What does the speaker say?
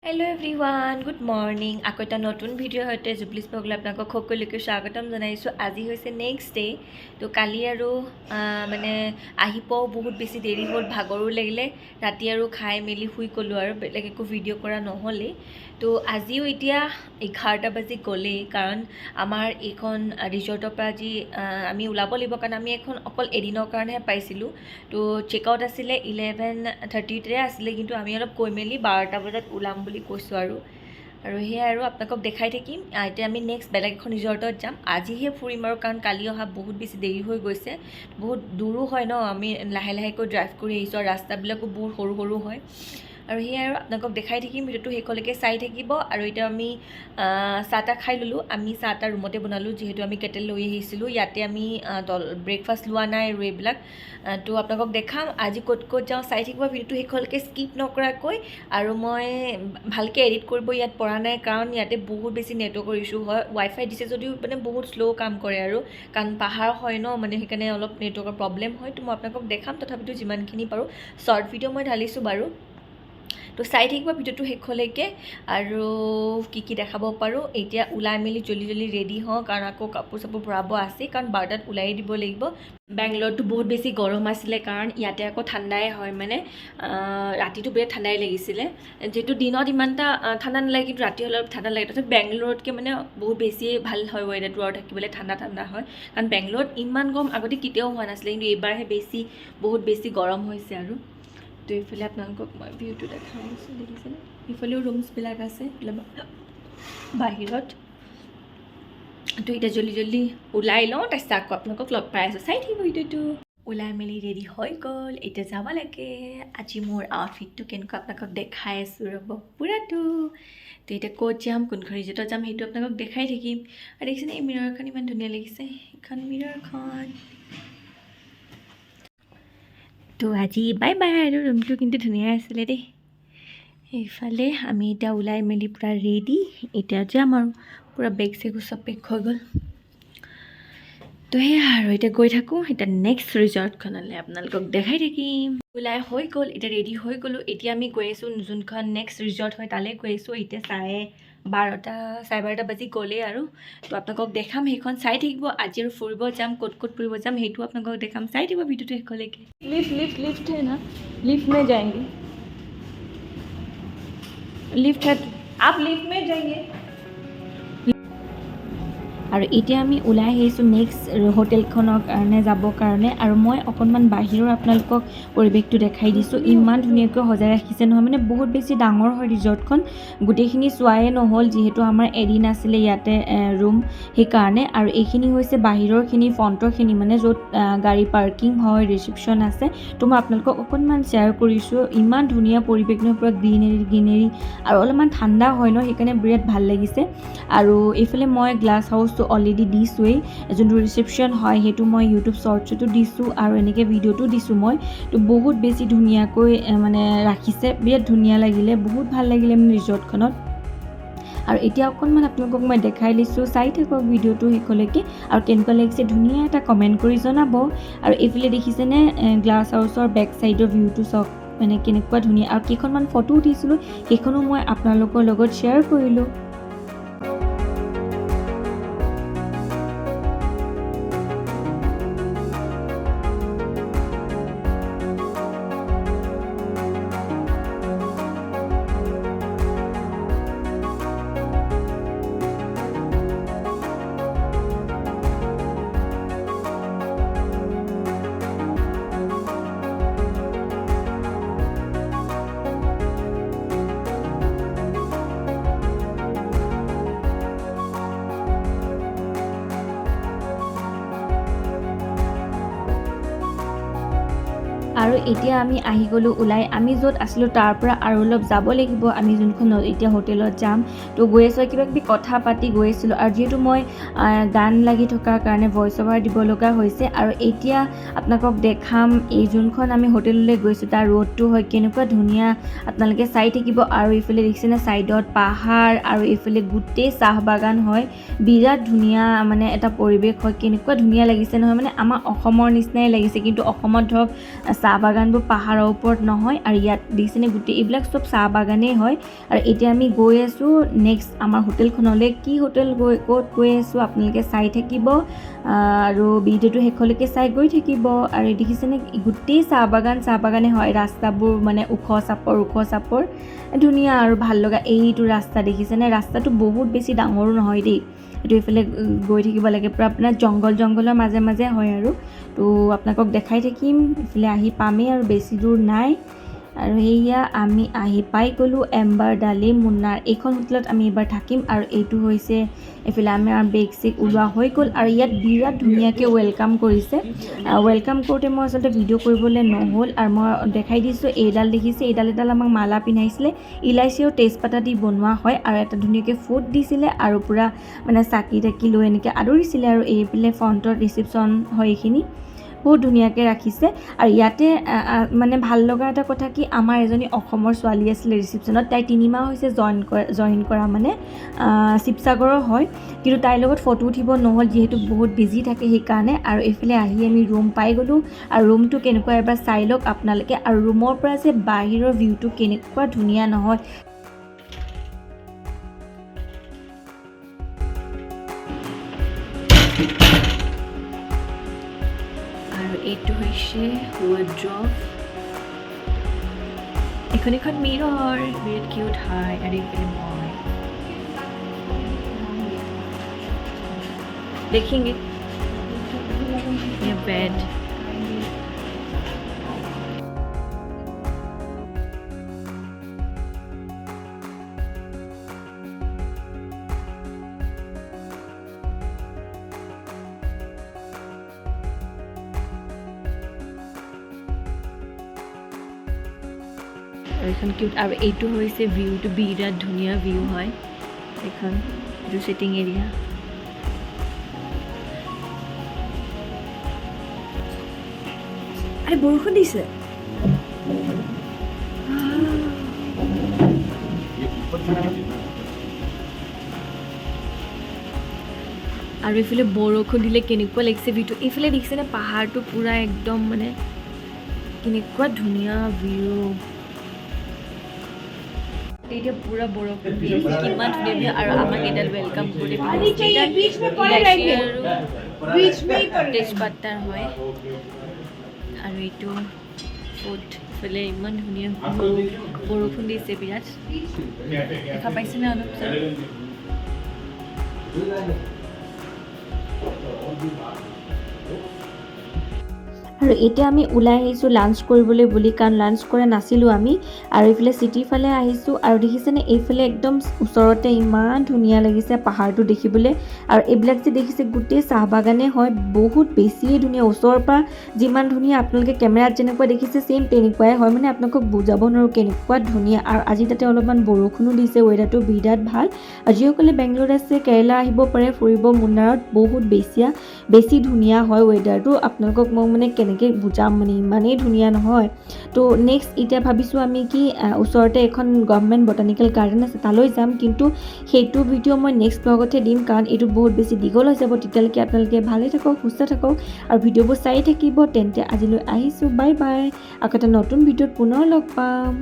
Hello' everyone, good morning. আকৌ এটা নতুন ভিডিঅ'ৰ সৈতে জুবলিছ ব্লগলৈ আপোনালোকক সকলোকে স্বাগতম জনাইছোঁ। আজি হৈছে নেক্সট ডে'। তো কালি আৰু মানে আহি পোৱাও বহুত বেছি দেৰি হ'ল, ভাগৰো লাগিলে। ৰাতি আৰু খাই মেলি শুই গ'লোঁ আৰু বেলেগ একো ভিডিঅ' কৰা নহ'লেই। তো আজিও এতিয়া 11টা বাজি গ'লেই, কাৰণ আমাৰ এইখন ৰিজৰ্টৰ পৰা আজি আমি ওলাব লাগিব, কাৰণ আমি এখন অকল এদিনৰ কাৰণেহে পাইছিলোঁ। তো চেকআউট আছিলে 11:30তে আছিলে, কিন্তু আমি অলপ কৈ মেলি 12টা বজাত ওলাম বুলি কৈছোঁ আৰু সেয়াই আৰু আপোনালোকক দেখাই থাকিম। এতিয়া আমি নেক্সট বেলেগ এখন ৰিজৰ্টত যাম। আজিহে ফুৰিম আৰু, কাৰণ কালি অহা বহুত বেছি দেৰি হৈ গৈছে। বহুত দূৰো হয় ন, আমি লাহে লাহেকৈ ড্ৰাইভ কৰি আহিছোঁ আৰু ৰাস্তাবিলাকো বহুত সৰু সৰু হয়। আৰু সেয়াই আৰু আপোনালোকক দেখাই থাকিম, ভিডিঅ'টো শেষলৈকে চাই থাকিব। আৰু এতিয়া আমি চাহ তাহ খাই ল'লোঁ। আমি চাহ তাহ ৰুমতে বনালোঁ, যিহেতু আমি কেটেল লৈ আহিছিলোঁ। ইয়াতে আমি ব্ৰেকফাষ্ট লোৱা নাই আৰু এইবিলাক। তো আপোনালোকক দেখাম আজি ক'ত ক'ত যাওঁ, চাই থাকিব ভিডিঅ'টো শেষলৈকে স্কিপ নকৰাকৈ। আৰু মই ভালকৈ এডিট কৰিব ইয়াত পৰা নাই, কাৰণ ইয়াতে বহুত বেছি নেটৱৰ্কৰ ইছ্যু হয়। ৱাইফাই দিছে যদিও মানে বহুত শ্ল' কাম কৰে আৰু, কাৰণ পাহাৰ হয় ন, মানে সেইকাৰণে অলপ নেটৱৰ্কৰ প্ৰব্লেম হয়। তো মই আপোনালোকক দেখাম, তথাপিতো যিমানখিনি পাৰোঁ শ্বৰ্ট ভিডিঅ' মই ঢালিছোঁ বাৰু। তো চাই থাকিব ভিডিঅ'টো শেষলৈকে আৰু কি দেখাব পাৰোঁ। এতিয়া ওলাই মেলি জল্দি ৰেডি হওঁ, কাৰণ আকৌ কাপোৰ চাপোৰ ভৰাব আছেই, কাৰণ 12টাত ওলাই দিব লাগিব। বেংগলৰটো বহুত বেছি গৰম আছিলে, কাৰণ ইয়াতে আকৌ ঠাণ্ডাই হয়, মানে ৰাতিটো বিৰাট ঠাণ্ডাই লাগিছিলে। যিহেতু দিনত ইমান এটা ঠাণ্ডা নালাগে, কিন্তু ৰাতি অলপ ঠাণ্ডা লাগে। তথাপি বেংগলৰতকৈ মানে বহুত বেছিয়ে ভাল হয় ৱেডাৰটো, আৰু থাকিবলৈ ঠাণ্ডা হয়। কাৰণ বেংগলৰত ইমান গৰম আগতে কেতিয়াও হোৱা নাছিলে, কিন্তু এইবাৰহে বহুত বেছি গৰম হৈছে আৰু। তো এইফালে আপোনালোকক মই ভিউটো দেখাই আছোঁ, দেখিছেনে? এইফালেও ৰুমছবিলাক আছে বাহিৰত। তো এতিয়া জল্দি ওলাই লওঁ, তাৰপিছত আকৌ আপোনালোকক লগ পাই আছোঁ। চাই থাকিব ভিডিঅ'টো। ওলাই মেলি ৰেডি হৈ গ'ল, এতিয়া যাব লাগে। আজি মোৰ আউটফিটটো কেনেকুৱা আপোনালোকক দেখাই আছোঁ ৰ'ব পুৰাটো। তো এতিয়া ক'ত যাম, কোনখন ৰিজৰ্টত যাম, সেইটো আপোনালোকক দেখাই থাকিম। আৰু দেখিছেনে এই মিৰৰখন ইমান ধুনীয়া লাগিছে, এইখন মিৰৰখন। তো আজি বাই বাই আৰু, ৰুমটো কিন্তু ধুনীয়া আছিলে দেই। এইফালে আমি এতিয়া ওলাই মেলি পূৰা ৰেডি, এতিয়া যাম আৰু। পূৰা বেগ চেগো চব পেক হৈ গ'ল। তো সেয়া আৰু এতিয়া গৈ থাকোঁ। এতিয়া নেক্সট ৰিজৰ্টখনলৈ আপোনালোকক দেখাই থাকিম। ওলাই হৈ গ'ল, এতিয়া ৰেডি হৈ গ'লোঁ। এতিয়া আমি গৈ আছোঁ যোনখন নেক্সট ৰিজৰ্ট হয় তালৈ গৈ আছোঁ। এতিয়া 12:30 বাজি গ'লেই আৰু। তো আপোনালোকক দেখাম, সেইখন চাই থাকিব। আজি আৰু ফুৰিব যাম, ক'ত ফুৰিব যাম সেইটো আপোনালোকক দেখাম। চাই থাকিব ভিডিঅ'টো শেষলৈকে। लिफ्ट है ना, लिफ्ट में जाएंगे, लिफ्ट है, आप लिफ्ट में जाइए। আৰু এতিয়া আমি ওলাই আহিছোঁ নেক্সট হোটেলখনৰ কাৰণে যাবৰ কাৰণে। আৰু মই অকণমান বাহিৰৰ আপোনালোকক পৰিৱেশটো দেখাই দিছোঁ। ইমান ধুনীয়াকৈ সজাই ৰাখিছে নহয়, মানে বহুত বেছি ডাঙৰ হয় ৰিজৰ্টখন। গোটেইখিনি চোৱাই নহ'ল, যিহেতু আমাৰ এদিন আছিলে ইয়াতে ৰুম, সেইকাৰণে। আৰু এইখিনি হৈছে বাহিৰৰখিনি, ফ্ৰণ্টৰখিনি, মানে য'ত গাড়ী পাৰ্কিং হয়, ৰিচিপশ্যন আছে। তো মই আপোনালোকক অকণমান শ্বেয়াৰ কৰিছোঁ। ইমান ধুনীয়া পৰিৱেশ নহয়, পূৰা গ্ৰীনেৰী, আৰু অলপমান ঠাণ্ডা হয় ন, সেইকাৰণে বিৰাট ভাল লাগিছে। আৰু এইফালে মই গ্লাছ হাউচটো অলৰেডি দিছোঁৱেই, যোনটো ৰিচিপশ্যন হয় সেইটো মই ইউটিউব শ্বৰ্টছতো দিছোঁ, আৰু এনেকৈ ভিডিঅ'টো দিছোঁ মই। তো বহুত বেছি ধুনীয়াকৈ মানে ৰাখিছে, বিৰাট ধুনীয়া লাগিলে, বহুত ভাল লাগিলে মানে ৰিজৰ্টখনত। আৰু এতিয়া অকণমান আপোনালোকক মই দেখাই দিছোঁ, চাই থাকক ভিডিঅ'টো শেষলৈকে। আৰু কেনেকুৱা লাগিছে ধুনীয়া এটা কমেণ্ট কৰি জনাব। আৰু এইফালে দেখিছেনে গ্লাছ হাউচৰ বেক চাইডৰ ভিউটো চাওক, মানে কেনেকুৱা ধুনীয়া। আৰু কেইখনমান ফটো উঠিছিলোঁ, সেইখনো মই আপোনালোকৰ লগত শ্বেয়াৰ কৰিলোঁ। আৰু এতিয়া আমি আহি গ'লোঁ ওলাই। আমি য'ত আছিলোঁ তাৰ পৰা আৰু অলপ যাব লাগিব, আমি যোনখন এতিয়া হোটেলত যাম। তো গৈ আছোঁ, কিবাকিবি কথা পাতি গৈ আছিলোঁ। আৰু যিহেতু মই গান লাগি থকাৰ কাৰণে ভইচ অভাৰ দিব লগা হৈছে। আৰু এতিয়া আপোনালোকক দেখাম এই যোনখন আমি হোটেললৈ গৈছোঁ তাৰ ৰোডটো হয় কেনেকুৱা ধুনীয়া, আপোনালোকে চাই থাকিব। আৰু এইফালে দেখিছেনে চাইডত পাহাৰ, আৰু এইফালে গোটেই চাহ বাগান হয়, বিৰাট ধুনীয়া মানে এটা পৰিৱেশ হয়। কেনেকুৱা ধুনীয়া লাগিছে নহয়, মানে আমাৰ অসমৰ নিচিনাই লাগিছে। কিন্তু অসমত ধৰক চাহ চাহ বাগানবোৰ পাহাৰৰ ওপৰত নহয় আৰু ইয়াত দেখিছেনে গোটেই এইবিলাক চব চাহ বাগানেই হয় আৰু এতিয়া আমি গৈ আছোঁ নেক্সট আমাৰ হোটেলখনলৈ কি হোটেল ক'ত গৈ আছোঁ আপোনালোকে চাই থাকিব আৰু ভিডিঅ'টো শেষলৈকে চাই গৈ থাকিব আৰু দেখিছেনে গোটেই চাহ বাগানে হয় ৰাস্তাবোৰ মানে ওখ চাপৰ ধুনীয়া আৰু ভাল লগা এইটো ৰাস্তা দেখিছেনে ৰাস্তাটো বহুত বেছি ডাঙৰো নহয় দেই এইটো এইফালে গৈ থাকিব লাগে পূৰা আপোনাৰ জংঘলৰ মাজে হয় আৰু তো আপোনালোকক দেখাই থাকিম এইফালে আহি পামেই আৰু বেছি দূৰ নাই আৰু সেয়া আমি আহি পাই গ'লোঁ এম্বাৰ ডালি মুন্নাৰ এইখন হোটেলত আমি এবাৰ থাকিম আৰু এইটো হৈছে এইফালে আমাৰ বেগ চেগ ওলোৱা হৈ গ'ল আৰু ইয়াত বিৰাট ধুনীয়াকৈ ৱেলকাম কৰিছে ৱেলকাম কৰোঁতে মই আচলতে ভিডিঅ' কৰিবলৈ নহ'ল আৰু মই দেখাই দিছোঁ এইডাল দেখিছে এডাল আমাক মালা পিন্ধাইছিলে ইলাইচি আৰু তেজপাতা দি বনোৱা হয় আৰু এটা ধুনীয়াকৈ ফুড দিছিলে আৰু পূৰা মানে চাকি তাকি লৈ এনেকৈ আদৰিছিলে আৰু এইফালে ফ্ৰণ্টৰ ৰিচিপশ্যন হয় এইখিনি বহুত ধুনীয়াকৈ ৰাখিছে আৰু ইয়াতে মানে ভাল লগা এটা কথা কি আমাৰ এজনী অসমৰ ছোৱালী আছিলে ৰিচিপশ্যনত তাই 3 মাহ হৈছে জইন কৰা মানে শিৱসাগৰৰ হয় কিন্তু তাইৰ লগত ফটো উঠিব নহ'ল যিহেতু বহুত বিজি থাকে সেইকাৰণে আৰু এইফালে আহি আমি ৰুম পাই গ'লোঁ আৰু ৰুমটো কেনেকুৱা এবাৰ চাই লওক আপোনালোকে আৰু ৰুমৰ পৰা যে বাহিৰৰ ভিউটো কেনেকুৱা ধুনীয়া নহয় আৰু এইটো হৈছে ৱাৰ্ড্ৰব এখন মিৰৰ বিৰাট কিউট হয় আৰু এইফালে মই देखेंगे ये बेड এখন কিউট আৰু এইটো হৈছে ভিউটো বিৰাট ধুনীয়া ভিউ হয় এখন এইটো সিটিং এৰিয়া আৰে বৰষুণ দিছে আৰু এইফালে বৰষুণ দিলে কেনেকুৱা লাগিছে ভিউটো এইফালে দেখিছেনে পাহাৰটো পুৰা একদম মানে কেনেকুৱা ধুনীয়া ভিউ এতিয়া পুৰা বৰষুণ দি আছে কিমান ধুনীয়া আৰু আমাক এডাল ৱেলকাম কৰি তেজপাতাৰ হয় আৰু এইটো ফুড ইফালে ইমান ধুনীয়া বৰষুণ দিছে বিৰাট দেখা পাইছেনে অলপ আৰু এতিয়া আমি ওলাই আহিছোঁ লাঞ্চ কৰিবলৈ বুলি কাৰণ লাঞ্চ কৰা নাছিলোঁ আমি আৰু এইফালে চিটিৰ ফালে আহিছোঁ আৰু দেখিছেনে এইফালে একদম ওচৰতে ইমান ধুনীয়া লাগিছে পাহাৰটো দেখিবলৈ আৰু এইবিলাক যে দেখিছে গোটেই চাহ বাগানে হয় বহুত বেছিয়ে ধুনীয়া ওচৰৰ পৰা যিমান ধুনীয়া আপোনালোকে কেমেৰাত যেনেকুৱা দেখিছে ছেইম তেনেকুৱাই হয় মানে আপোনালোকক বুজাব নোৱাৰোঁ কেনেকুৱা ধুনীয়া আৰু আজি তাতে অলপমান বৰষুণো দিছে ৱেডাৰটো বিৰাট ভাল আৰু যিসকলে বেংগলোৰত আছে কেৰেলা আহিব পাৰে ফুৰিব মুন্নাৰত বহুত বেছি ধুনীয়া হয় ৱেডাৰটো আপোনালোকক মই মানে কেনেকৈ বুজাম মানে ইমানেই ধুনীয়া নহয় তো নেক্সট এতিয়া ভাবিছোঁ আমি কি ওচৰতে এখন গভৰ্ণমেণ্ট বটানিকেল গাৰ্ডেন আছে তালৈ যাম কিন্তু সেইটো ভিডিঅ' মই নেক্সট ব্লগতহে দিম কাৰণ এইটো বহুত বেছি দীঘল হৈ যাব তেতিয়ালৈকে আপোনালোকে ভালে থাকক সুস্থ থাকক আৰু ভিডিঅ'বোৰ চাই থাকিব তেন্তে আজিলৈ আহিছোঁ বাই বাই আকৌ এটা নতুন ভিডিঅ'ত পুনৰ লগ পাম